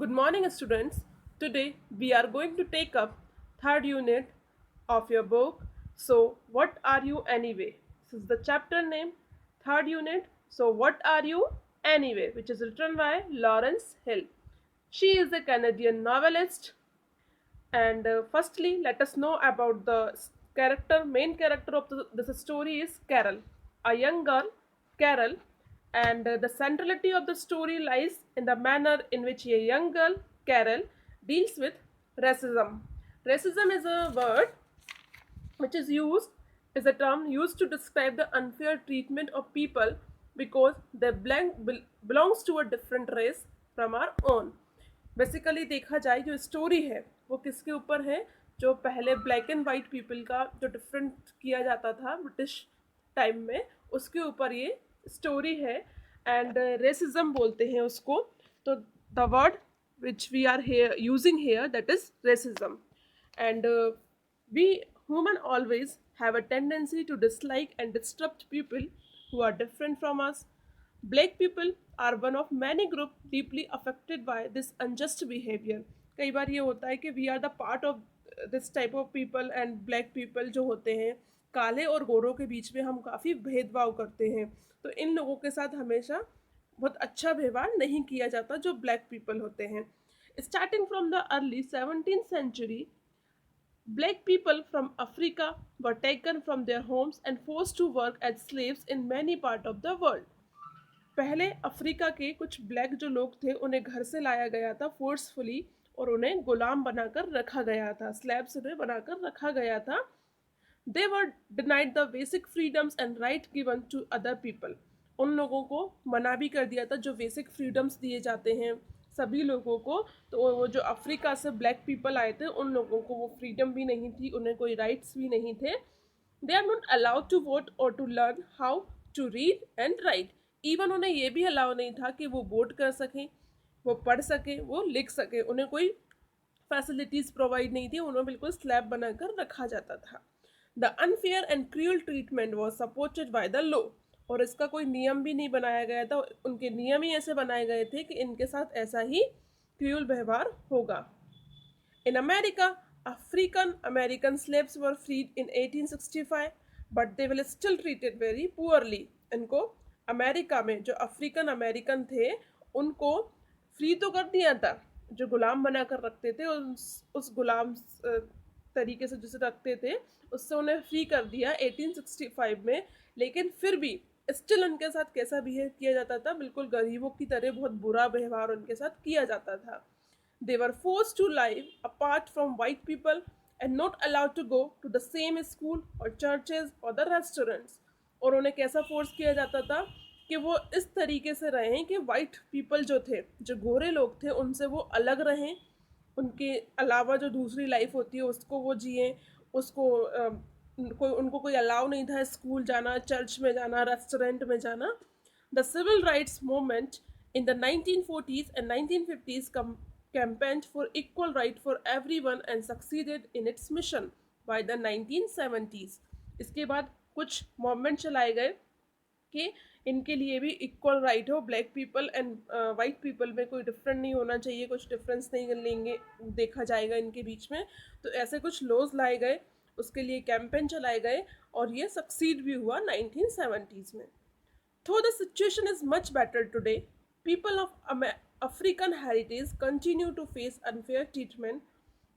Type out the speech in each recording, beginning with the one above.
Good morning, students. Today we are going to take up third unit of your book. So, what are you anyway? This is the chapter name, third unit. So, what are you anyway? Which is written by Lawrence Hill. She is a Canadian novelist. And firstly, let us know about the main character of this story is Carol, a young girl, Carol, and the centrality of the story lies in the manner in which a young girl, Carol, deals with racism. Racism is a word which is a term used to describe the unfair treatment of people because they belongs to a different race from our own. Basically देखा जाए जो story है वो किसके ऊपर है, जो पहले ब्लैक एंड वाइट पीपल का जो डिफरेंट किया जाता था ब्रिटिश टाइम में, उसके ऊपर ये स्टोरी है. एंड रेसिज्म बोलते हैं उसको. तो the word which we are here using here that is racism. And we human always have a tendency to dislike and disrupt people who are different from us. Black people are one of many groups deeply affected by this unjust behavior. कई बार ये होता है कि we are the part of this type of people and black people जो होते हैं, काले और गोरों के बीच में हम काफ़ी भेदभाव करते हैं. तो इन लोगों के साथ हमेशा बहुत अच्छा व्यवहार नहीं किया जाता जो ब्लैक पीपल होते हैं. Starting from the early 17th century, Black people from Africa were taken from their homes and forced to work as slaves in many parts of the world. पहले अफ्रीका के कुछ ब्लैक जो लोग थे उन्हें घर से लाया गया था फोर्सफुली और उन्हें गुलाम बनाकर रखा गया था, स्लैब्स में बनाकर रखा गया था. They were denied the basic freedoms and right given to other people. उन लोगों को मना भी कर दिया था जो बेसिक फ्रीडम्स दिए जाते हैं सभी लोगों को. तो वो जो अफ्रीका से ब्लैक पीपल आए थे उन लोगों को वो फ्रीडम भी नहीं थी, उन्हें कोई राइट्स भी नहीं थे. They are not allowed to vote और to learn how to read and write. Even उन्हें ये भी अलाउ नहीं था कि वो वोट कर सकें, वो पढ़ सकें, वो लिख सकें. उन्हें कोई फैसिलिटीज़ प्रोवाइड नहीं थी, उन्हें बिल्कुल स्लैब बनाकर रखा जाता था. The unfair and cruel treatment was supported by the law. और इसका कोई नियम भी नहीं बनाया गया था, उनके नियम ही ऐसे बनाए गए थे कि इनके साथ ऐसा ही क्रूअल व्यवहार होगा. In America, African American slaves were freed in 1865 but they will still treated very poorly. इनको अमेरिका में जो अफ्रीकन अमेरिकन थे उनको फ्री तो कर दिया था, जो गुलाम बना कर रखते थे उस गुलाम तरीके से जिसे रखते थे उससे उन्हें फ्री कर दिया 1865 में. लेकिन फिर भी स्टिल उनके साथ कैसा बिहेव किया जाता था, बिल्कुल गरीबों की तरह बहुत बुरा व्यवहार उनके साथ किया जाता था. They were forced to live apart from white people and not allowed to go to the same school और चर्चेज और द रेस्टोरेंट्स. और उन्हें कैसा फोर्स किया जाता था कि वो इस तरीके से रहें कि वाइट पीपल जो थे, जो गोरे लोग थे, उनसे वो अलग रहें, उनके अलावा जो दूसरी लाइफ होती है उसको वो जिए. उसको उनको कोई अलाउ नहीं था स्कूल जाना, चर्च में जाना, रेस्टोरेंट में जाना. The civil rights movement in the 1940s and 1950s campaigned for equal right for everyone and succeeded in its mission by the 1970s. इसके बाद कुछ मूवमेंट चलाए गए कि इनके लिए भी इक्वल राइट हो, black people and white people में कोई डिफरेंट नहीं होना चाहिए, कुछ डिफरेंस नहीं लेंगे देखा जाएगा इनके बीच में. तो ऐसे कुछ लॉज लाए गए, उसके लिए कैंपेन चलाए गए और ये सक्सीड भी हुआ 1970s में. Though the situation is much better today, people of African heritage continue to face unfair treatment.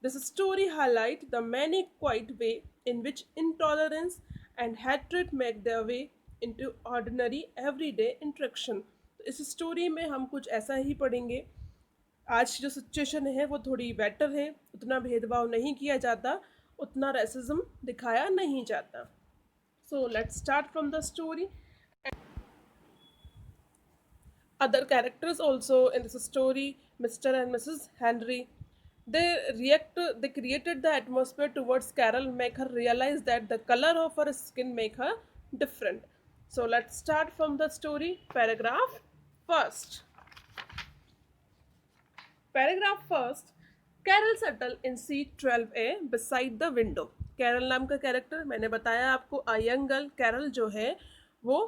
This story highlights the many quiet way in which intolerance and hatred make their way into ordinary everyday interaction. तो इस story में हम कुछ ऐसा ही पढ़ेंगे. आज जो situation है वो थोड़ी बेटर है, उतना भेदभाव नहीं किया जाता, उतना रेसिज्म दिखाया नहीं जाता. So let's start from the story. Other characters also in this story, Mr. and Mrs. Henry, they created the atmosphere towards Carol, make her realize that the color of her skin make her different. So let's start from the story. Paragraph first. Carol settled in seat 12A beside the window. Carol नाम का character मैंने बताया आपको, a young girl. Carol जो है वो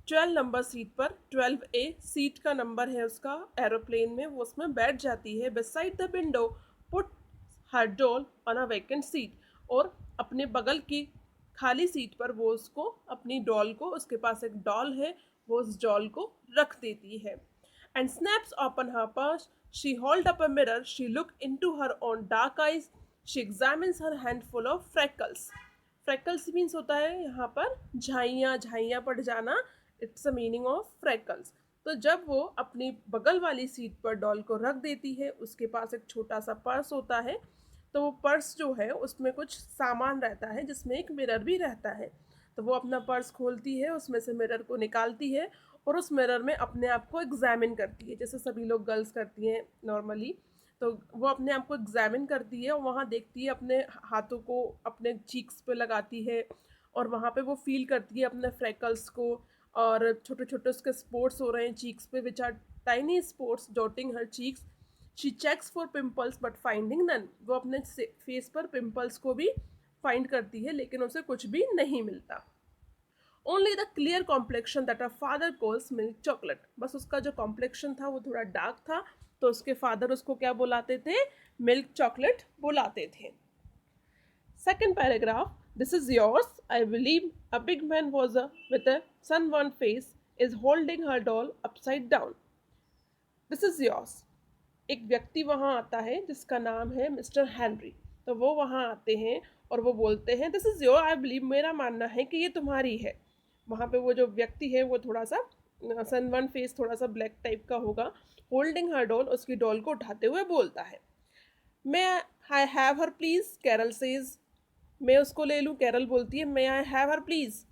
12 number seat पर 12A seat का नंबर है उसका एरोप्लेन में, वो उसमें बैठ जाती है। Beside the window put her doll on a vacant seat, और अपने बगल की खाली सीट पर वो उसको अपनी डॉल को, उसके पास एक डॉल है, वो उस डॉल को रख देती है। And snaps open her purse. She hold up a mirror. She look into her own dark eyes. She examines her handful of freckles. Freckles means होता है यहाँ पर झाइयाँ, झाइयाँ पड़ जाना। It's a meaning of freckles. तो जब वो अपनी बगल वाली सीट पर डॉल को रख देती है, उसके पास एक छोटा सा पर्स होता है। तो वो पर्स जो है उसमें कुछ सामान रहता है, जिसमें एक मिरर भी रहता है। तो वो अपना पर्स खोलती है, उसमें से मिरर को निकालती है और उस मिरर में अपने आप को एग्जामिन करती है, जैसे सभी लोग गर्ल्स करती हैं नॉर्मली। तो वो अपने आप को एग्जामिन करती है और वहाँ देखती है, अपने हाथों को अपने चीक्स पे लगाती है और वहाँ पे वो फील करती है अपने फ्रेकल्स को, और छोटे छोटे उसके स्पॉट्स हो रहे हैं चीक्स पे, which are tiny spots dotting her cheeks. She checks for pimples but finding none. वो अपने फेस पर पिम्पल्स को भी फाइंड करती है, लेकिन उसे कुछ भी नहीं मिलता। Only the clear complexion that a father calls milk chocolate. बस उसका जो कॉम्प्लेक्शन था वो थोड़ा डार्क था, तो उसके फादर उसको क्या बुलाते थे? मिल्क चॉकलेट बुलाते थे। Second paragraph. This is yours. I believe a big man with a sunburned face is holding her doll upside down. This is yours. एक व्यक्ति वहाँ आता है जिसका नाम है मिस्टर हेनरी। तो वो वहाँ आते हैं और वो बोलते हैं this is your, I believe, मेरा मानना है कि ये तुम्हारी है। वहाँ पे वो जो व्यक्ति है वो थोड़ा सा सनबर्न फेस, थोड़ा सा ब्लैक टाइप का होगा। होल्डिंग हर डॉल, उसकी डॉल को उठाते हुए बोलता है may I have her please, Carol says. मैं उसको ले लूँ, कैरल बोलती है may I have her please.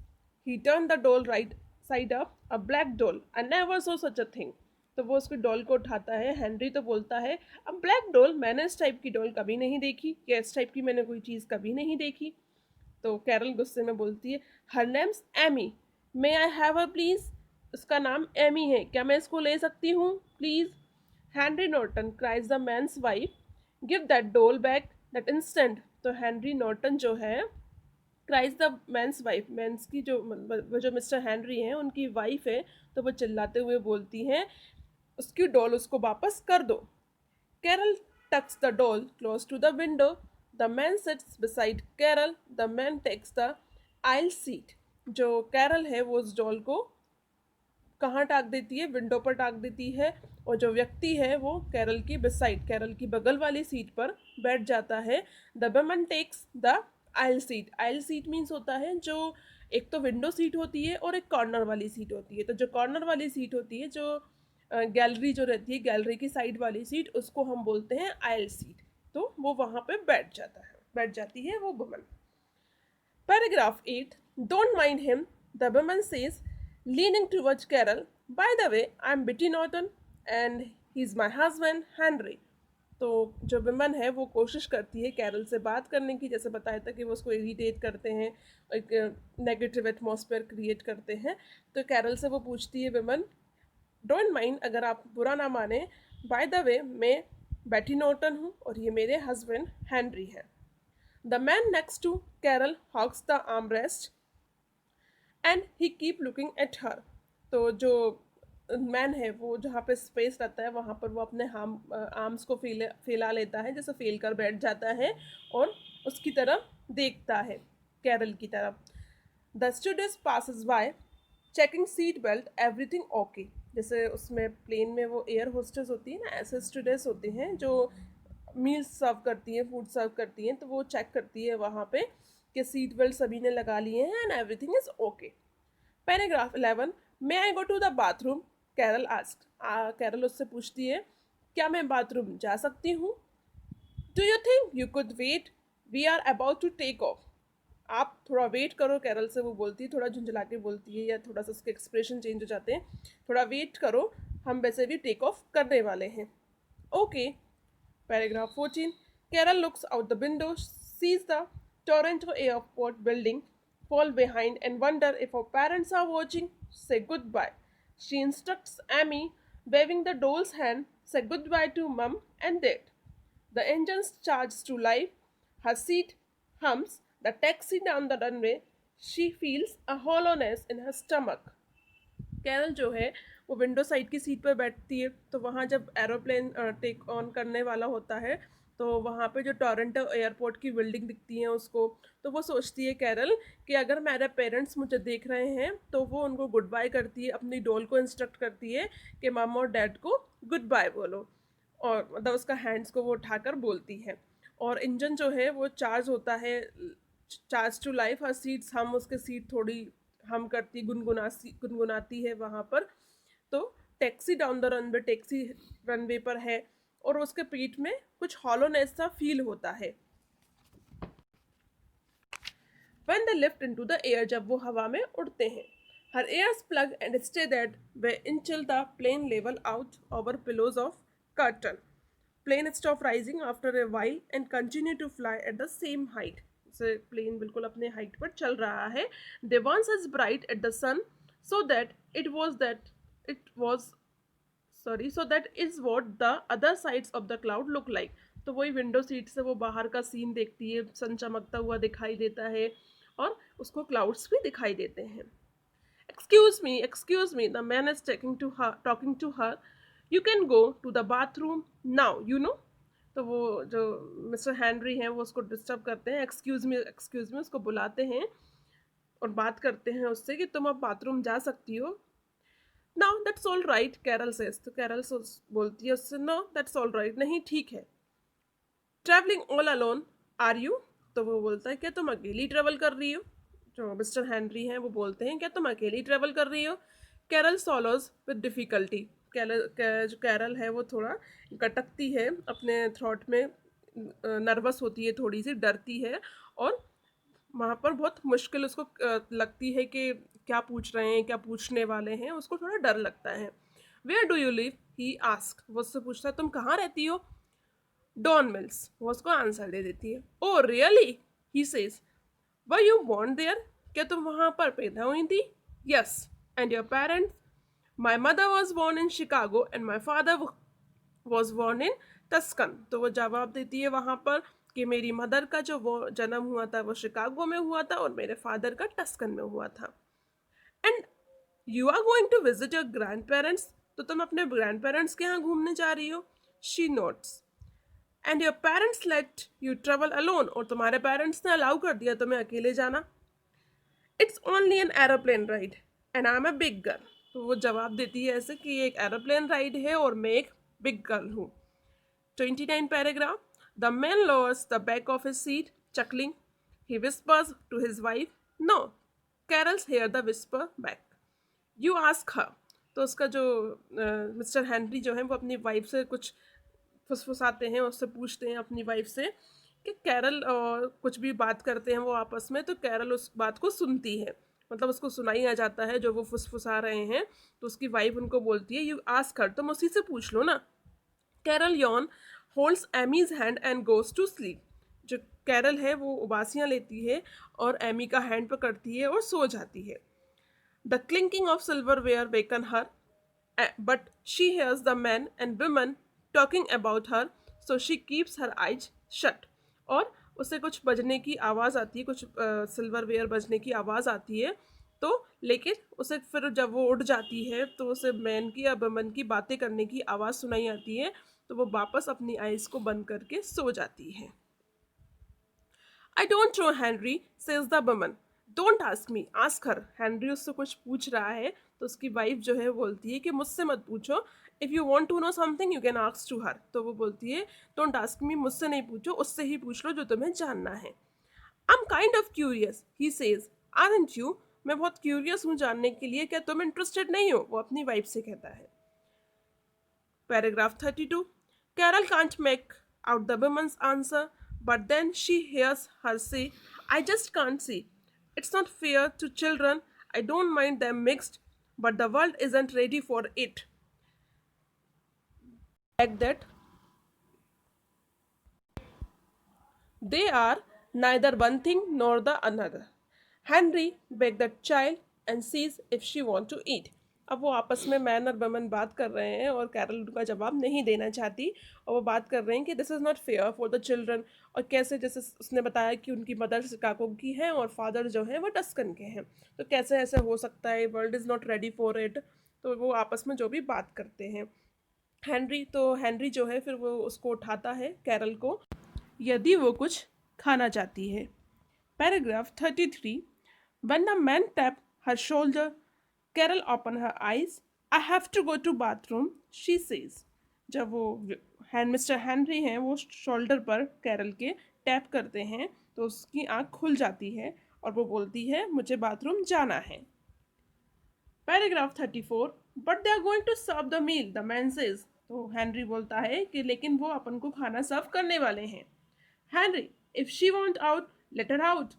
He turn the doll right side up, a black doll, I never saw such a thing. तो वो उसकी डॉल को उठाता है। हेनरी तो बोलता है अब ब्लैक डॉल, मैंने इस टाइप की डॉल कभी नहीं देखी, या इस टाइप की मैंने कोई चीज़ कभी नहीं देखी। तो कैरल गुस्से में बोलती है her name's Amy, may I have her please. उसका नाम एमी है, क्या मैं इसको ले सकती हूँ please? Henry Norton cries the man's wife, give that doll back that instant. तो हेनरी नॉर्टन जो है cries the man's wife, man's की जो वो जो मिस्टर हेनरी हैं उनकी वाइफ है, तो वो चिल्लाते हुए बोलती हैं उसकी डॉल उसको वापस कर दो। Carol tucks the doll close to the window. The man sits beside Carol. The man takes the aisle seat. जो कैरल है वो उस डॉल को कहाँ टाक देती है? विंडो पर टाक देती है। और जो व्यक्ति है वो कैरल की बिसाइड, कैरल की बगल वाली सीट पर बैठ जाता है। The woman takes the aisle seat. Aisle seat means होता है जो एक तो विंडो सीट होती है और एक कॉर्नर वाली सीट होती है। तो जो कॉर्नर वाली सीट होती है, जो गैलरी जो रहती है, गैलरी की साइड वाली सीट, उसको हम बोलते हैं आइल सीट। तो वो वहाँ पे बैठ जाती है वो woman. Paragraph 8. Don't mind him, the woman says, leaning towards Carol. By the way, I'm Betty Norton and he's my husband, Henry. तो जो विमन है वो कोशिश करती है कैरल से बात करने की, जैसे बताया था कि वो उसको इरिटेट करते हैं, एक नेगेटिव एटमॉस्फेयर क्रिएट करते हैं। तो कैरल से वो पूछती है विमन, डोंट माइंड, अगर आप बुरा ना माने, बाय द वे मैं बेटी नॉर्टन हूँ और ये मेरे हस्बैंड हेनरी हैं। The man next to Carol hogs the armrest and he keep looking at her. तो जो मैन है वो जहाँ पे स्पेस रहता है वहाँ पर वो अपने आर्म्स को फैला लेता है, जैसे फैल कर बैठ जाता है और उसकी तरफ देखता है, कैरल की तरफ। The students passes by checking seat belt, everything okay. जैसे उसमें प्लेन में वो एयर होस्टेस होती है ना, ऐसे स्टूडेंट्स होते हैं जो मील्स सर्व करती हैं, फूड सर्व करती हैं, तो वो चेक करती है वहाँ पे कि सीट बेल्ट सभी ने लगा लिए हैं and everything is okay. Paragraph 11. May I go to the bathroom, Carol asked. Carol उससे पूछती है क्या मैं बाथरूम जा सकती हूँ? Do you think you could wait, we are about to take off. आप थोड़ा वेट करो, कैरल से वो बोलती है, थोड़ा झुंझला के बोलती है, या थोड़ा सा उसके एक्सप्रेशन चेंज हो जाते हैं। थोड़ा वेट करो, हम वैसे भी टेक ऑफ करने वाले हैं। Okay. Paragraph 14. Carol looks out the window, sees the Toronto airport building fall behind, and wonder if her parents are watching. Say goodbye. She instructs Amy, waving the doll's hand, say goodbye to mum and dad. The engines charge to life. Her seat hums. The taxi down the runway. She feels a hollowness in her stomach. Carol जो है वो window side की seat पर बैठती है, तो वहाँ जब एरोप्लेन टेक ऑन करने वाला होता है तो वहाँ पे जो टोरंटो एयरपोर्ट की बिल्डिंग दिखती है उसको, तो वो सोचती है कैरल कि अगर मेरे पेरेंट्स मुझे देख रहे हैं, तो वो उनको गुड बाय करती है, अपनी डोल को इंस्ट्रक्ट करती है कि मम और डैड को गुड बाय बोलो, और मतलब उसका हैंड्स को वो उठाकर बोलती है। और इंजन जो है वो चार्ज होता है, चार्ज टू लाइफ। हर सीट्स हम उसके सीट थोड़ी हम करती गुनगुनाती है वहाँ पर। तो taxi down the runway, taxi runway पर है और उसके पीठ में कुछ हॉलोनेस सा फील होता है। When they lift into the air, जब वो हवा में उड़ते हैं, her ears plug and stay that way until the plane level out over pillows of curtain. Plane stop rising after a while and continue to fly at the same height. से plane बिल्कुल अपने height पर चल रहा है. They once as bright at the sun, so it was sorry so that is what the other sides of the cloud look like. तो वही window seat से वो बाहर का सीन देखती है, सन चमकता हुआ दिखाई देता है और उसको क्लाउड्स भी दिखाई देते हैं. Excuse me, the man is talking to her. You can go to the bathroom now, you know. तो वो जो मिस्टर हेनरी हैं वो उसको डिस्टर्ब करते हैं, एक्सक्यूज़ मी उसको बुलाते हैं और बात करते हैं उससे कि तुम अब बाथरूम जा सकती हो. No that's all right, Carol says. तो कैरल बोलती है उससे, नो दैट्स ऑल राइट, नहीं ठीक है. Travelling all alone are you. तो वो बोलता है क्या तुम अकेली ट्रेवल कर रही हो. जो मिस्टर हेनरी हैं वो बोलते हैं क्या तुम अकेली ट्रेवल कर रही हो. Carol swallows with difficulty. जो कैरल है वो थोड़ा गटकती है अपने थ्रॉट में, नर्वस होती है, थोड़ी सी डरती है और वहाँ पर बहुत मुश्किल उसको लगती है कि क्या पूछ रहे हैं, क्या पूछने वाले हैं, उसको थोड़ा डर लगता है. Where do you live, he asks. वो उससे पूछता है तुम कहाँ रहती हो. Don Mills. वो उसको आंसर दे देती है. Oh really, he says. Were you born there. क्या तुम वहाँ पर पैदा हुई थी. Yes. And your parents. My mother was born in Chicago and my father was born in Tucson. तो वो जवाब देती है वहाँ पर कि मेरी मदर का जो वो जन्म हुआ था वो शिकागो में हुआ था और मेरे फादर का टस्कन में हुआ था. And you are going to visit your grandparents. तो तुम अपने ग्रैंड पेरेंट्स के यहाँ घूमने जा रही हो. She notes. And your parents let you travel alone. और तुम्हारे पेरेंट्स ने अलाउ कर दिया तुम्हें अकेले जाना. It's only an aeroplane ride and I am a big girl. तो वो जवाब देती है ऐसे कि ये एक एरोप्लेन राइड है और मैं एक बिग गर्ल हूँ. 29 paragraph. The man lowers the back of his seat, chuckling. He whispers to his wife, no. Carols hear the whisper back. You ask her. तो उसका जो मिस्टर हेनरी जो है वो अपनी वाइफ से कुछ फुसफुसाते हैं, उससे पूछते हैं अपनी वाइफ से कि कैरल कुछ भी बात करते हैं वो आपस में, तो कैरल उस बात को सुनती है, मतलब उसको सुनाई आ जाता है जो वो फुसफुसा रहे हैं. तो उसकी वाइफ उनको बोलती है यू आस्क हर, तुम उसी से पूछ लो ना. Carol yawns holds Amy's hand and goes to sleep. जो कैरल है वो उबासियाँ लेती है और एमी का हैंड पकड़ती है और सो जाती है. The clinking of silverware waken her, but she hears the man and women talking about her, so she keeps her eyes shut. और उसे कुछ बजने की आवाज़ आती है, कुछ सिल्वरवेयर बजने की आवाज़ आती है. तो लेकिन उसे फिर जब वो उड़ जाती है तो उसे मैन की या वुमन की बातें करने की आवाज़ सुनाई आती है, तो वो वापस अपनी आइज़ को बंद करके सो जाती है. I don't know Henry, says the woman. Don't ask me, ask her. Henry उससे कुछ पूछ रहा है तो उसकी वाइफ जो है बोलती है कि मुझसे मत पूछो. If you want to know something you can ask to her. तो वो बोलती है डोंट आस्क मी, मुझसे नहीं पूछो, उससे ही पूछ लो जो तुम्हें जानना है. I am kind of curious, he says. Aren't you. मैं बहुत क्यूरियस हूँ जानने के लिए, क्या तुम इंटरेस्टेड नहीं हो. वो अपनी वाइफ से कहता है. Paragraph 32. Carol can't make out the woman's answer, but then she hears her say, I just can't see. It's not fair to children. I don't mind them mixed, but the world isn't ready for it. Like that, they are neither one thing nor the another. Henry begs the child and sees if she wants to eat. अब वो आपस में man और woman बात कर रहे हैं और कैरल उनका जवाब नहीं देना चाहती, और वो बात कर रहे हैं कि this is not fair for the children. और कैसे, जैसे उसने बताया कि उनकी मदर शिकागो की है और फादर जो है वो टस्कन के हैं, तो कैसे ऐसे हो सकता है, world is not ready for it. तो वो आपस में जो भी बात करते हैं। हेनरी जो है फिर वो उसको उठाता है कैरल को, यदि वो कुछ खाना चाहती है। Paragraph 33। When the man tapped her shoulder, Carol opened her eyes. I have to go to bathroom, she says. जब वो मिस्टर हेनरी हैं वो शोल्डर पर कैरल के टैप करते हैं तो उसकी आंख खुल जाती है और वो बोलती है मुझे बाथरूम जाना है। Paragraph 34। But they are going to serve the meal, the man says. तो हेनरी बोलता है कि लेकिन वो अपन को खाना सर्व करने वाले हैं। Henry, if she want out, let her out,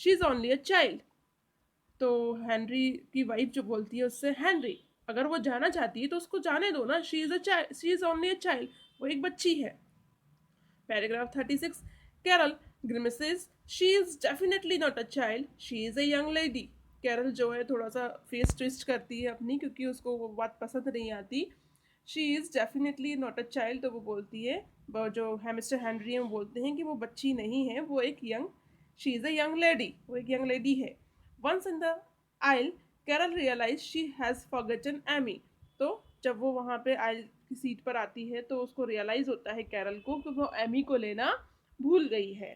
she is only a child. तो हेनरी की वाइफ जो बोलती है उससे, हेनरी अगर वो जाना चाहती है तो उसको जाने दो ना, she is only a child, वो एक बच्ची है। Paragraph 36। Carol grimaces, she is definitely not a child, she is a young lady. Carol जो है थोड़ा सा फेस ट्विस्ट करती है अपनी, क्योंकि उसको वो बात पसंद नहीं आती। She is definitely not a child, तो वो बोलती है, वो जो है मिस्टर हेनरी हैं वो बोलते हैं कि वो बच्ची नहीं है, वो एक young, she is a young lady, वो एक यंग लेडी है। Once in the aisle, Carol realise she has forgotten Amy. तो जब वो वहाँ पे आइल की सीट पर आती है तो उसको रियलाइज होता है कैरल को कि वो एमी को लेना भूल गई है।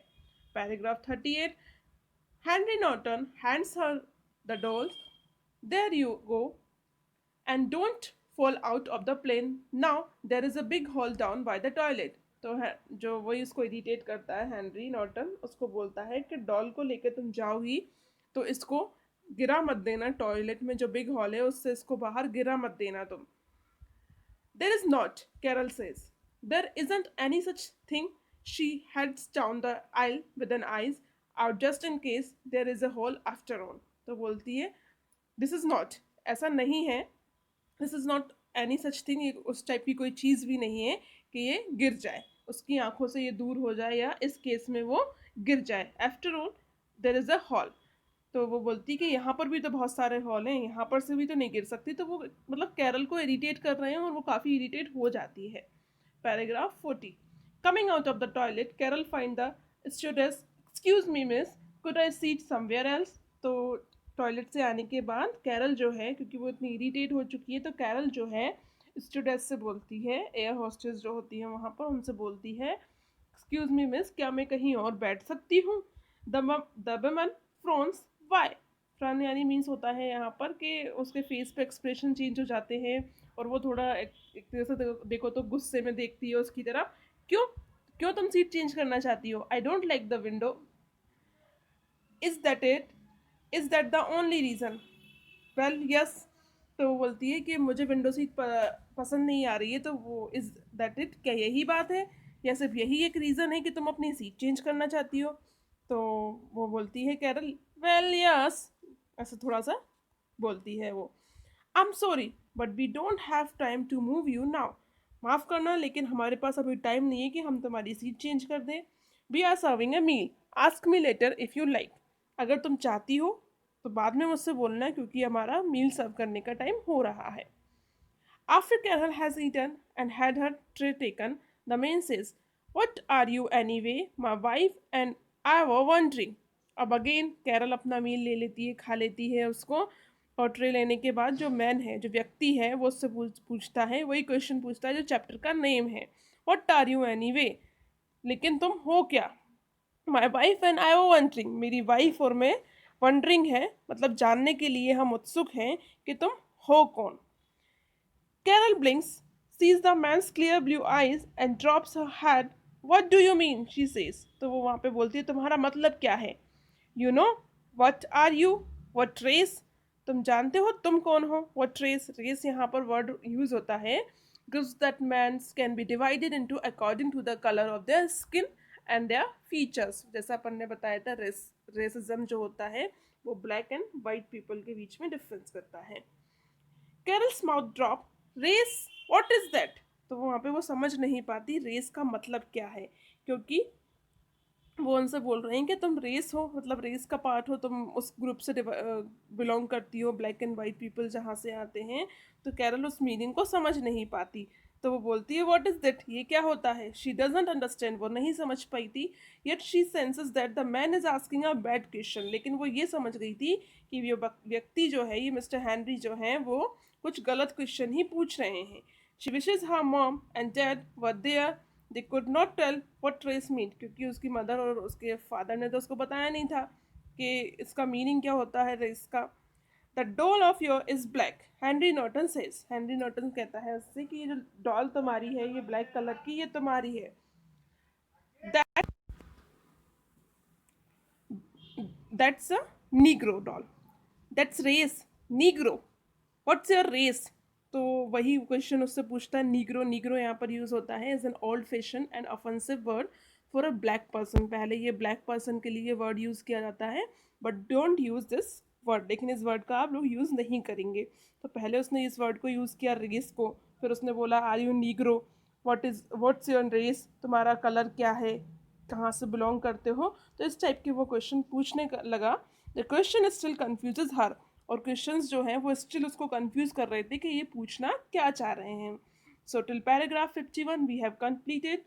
Paragraph 38। Henry Norton hands her the dolls, there you go and don't fall out of the plane. Now there is a big hole down by the toilet. तो है जो वही उसको इरिटेट करता है, हेनरी नॉर्टन उसको बोलता है कि डॉल को लेकर तुम जाओ ही तो इसको गिरा मत देना, टॉयलेट में जो बिग हॉल है उससे इसको बाहर गिरा मत देना तुम। There is not, Carol says. There isn't any such thing. She heads down the aisle with an eyes out just in case there is a hole after all. तो बोलती है दिस इज नॉट, ऐसा नहीं है, this is not any such thing, उस type की कोई चीज़ भी नहीं है कि ये गिर जाए, उसकी आंखों से ये दूर हो जाए या इस केस में वो गिर जाए। After all there is a hall. तो वो बोलती कि यहाँ पर भी तो बहुत सारे हॉल हैं, यहाँ पर से भी तो नहीं गिर सकती। तो वो मतलब कैरल को इरिटेट कर रहे हैं और वो काफ़ी इरिटेट हो जाती है। Paragraph 40। Coming out of the toilet, Carol find the students, excuse me miss, could I seat somewhere else. तो टॉयलेट से आने के बाद कैरल जो है, क्योंकि वो इतनी इरिटेट हो चुकी है, तो कैरल जो है स्टूडेंट्स से बोलती है, एयर हॉस्टेस जो होती है वहाँ पर, उनसे बोलती है एक्सक्यूज मी मिस, क्या मैं कहीं और बैठ सकती हूँ। The woman frowns, why. Frown यानी मीन्स होता है यहाँ पर कि उसके फेस पे एक्सप्रेशन चेंज हो जाते हैं और वो थोड़ा एक तरह से देखो तो गुस्से में देखती है उसकी तरफ। क्यों, क्यों तुम सीट चेंज करना चाहती हो? I don't like the window, is that it, is that the only reason? Well yes. तो वो बोलती है कि मुझे विंडो सीट पसंद नहीं आ रही है। तो वो इज़ दैट इट, क्या यही बात है या सिर्फ यही एक रीज़न है कि तुम अपनी सीट चेंज करना चाहती हो? तो वो बोलती है कैरल, वेल यस, ऐसा थोड़ा सा बोलती है वो। I am sorry but we don't have time to move you now. माफ़ करना लेकिन हमारे पास अभी टाइम नहीं है कि हम तुम्हारी सीट चेंज कर दें। We are serving a meal, ask me later if you like. अगर तुम चाहती हो तो बाद में मुझसे बोलना, क्योंकि हमारा मील सर्व करने का टाइम हो रहा है। After Carol has eaten and had her tray taken, the man says, what are you anyway? My wife and I were wondering. अब अगेन कैरल अपना मील ले लेती है, खा लेती है उसको, और ट्रे लेने के बाद जो मैन है, जो व्यक्ति है, वो उससे पूछता है, वही क्वेश्चन पूछता है जो चैप्टर का नेम है, व्हाट आर यू एनीवे, लेकिन तुम हो क्या? My wife and I were wondering, मेरी वाइफ और मैं वंडरिंग है, मतलब जानने के लिए हम उत्सुक हैं कि तुम हो कौन। Carol blinks, sees the man's clear blue eyes and drops her head. What do you mean? She says. तो वो वहाँ पे बोलती है तुम्हारा मतलब क्या है? You know what are you? What race? तुम जानते हो तुम कौन हो? What race? Race यहाँ पर word use होता है. Groups that men can be divided into according to the color of their skin and their features. जैसा अपन ने बताया था, racism जो होता है वो black and white people के बीच में difference करता है। Carol's mouth drop, race, what is that? तो वहाँ पे वो समझ नहीं पाती रेस का मतलब क्या है, क्योंकि वो उनसे बोल रहे हैं कि तुम रेस हो, मतलब रेस का पार्ट हो, तुम उस ग्रुप से बिलोंग करती हो, ब्लैक एंड वाइट पीपल जहाँ से आते हैं। तो कैरल उस मीनिंग को समझ नहीं पाती। तो वो बोलती है व्हाट इज दैट, ये क्या होता है। शी डजंट अंडरस्टैंड, वो नहीं समझ पाई थी। Yet she senses that the man is asking a bad question, लेकिन वो ये समझ गई थी कि ये व्यक्ति जो है, ये मिस्टर हेनरी जो है, वो कुछ गलत क्वेश्चन ही पूछ रहे हैं। She wishes her mom and dad were there, they could not tell what race mean, क्योंकि उसकी मदर और उसके फादर ने तो उसको बताया नहीं था कि इसका मीनिंग क्या होता है रेस का। The doll of your is black, Henry Norton says, Henry Norton कहता है उससे कि ये जो डॉल तुम्हारी है, ये ब्लैक कलर की, ये तुम्हारी है। That that's a negro doll, that's race, negro, what's your race. तो वही क्वेश्चन उससे पूछता है। नीग्रो, नीग्रो यहाँ पर यूज होता है as an old fashion and offensive word for a black person. पहले ये ब्लैक पर्सन के लिए वर्ड यूज किया जाता है, but don't use this word, लेकिन इस वर्ड का आप लोग यूज नहीं करेंगे। तो पहले उसने इस वर्ड को यूज किया रेस को, फिर उसने बोला are you negro, what's your race, तुम्हारा कलर क्या है, कहाँ से बिलोंग करते हो। तो इस टाइप के वो क्वेश्चन पूछने लगा। द क्वेश्चन स्टिल कन्फ्यूजेज हर, और क्वेश्चंस जो हैं वो स्टिल उसको कंफ्यूज कर रहे थे कि ये पूछना क्या चाह रहे हैं। So till paragraph 51 we have completed.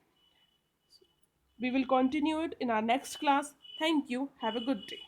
We will continue it in our next class. Thank you. Have a good day.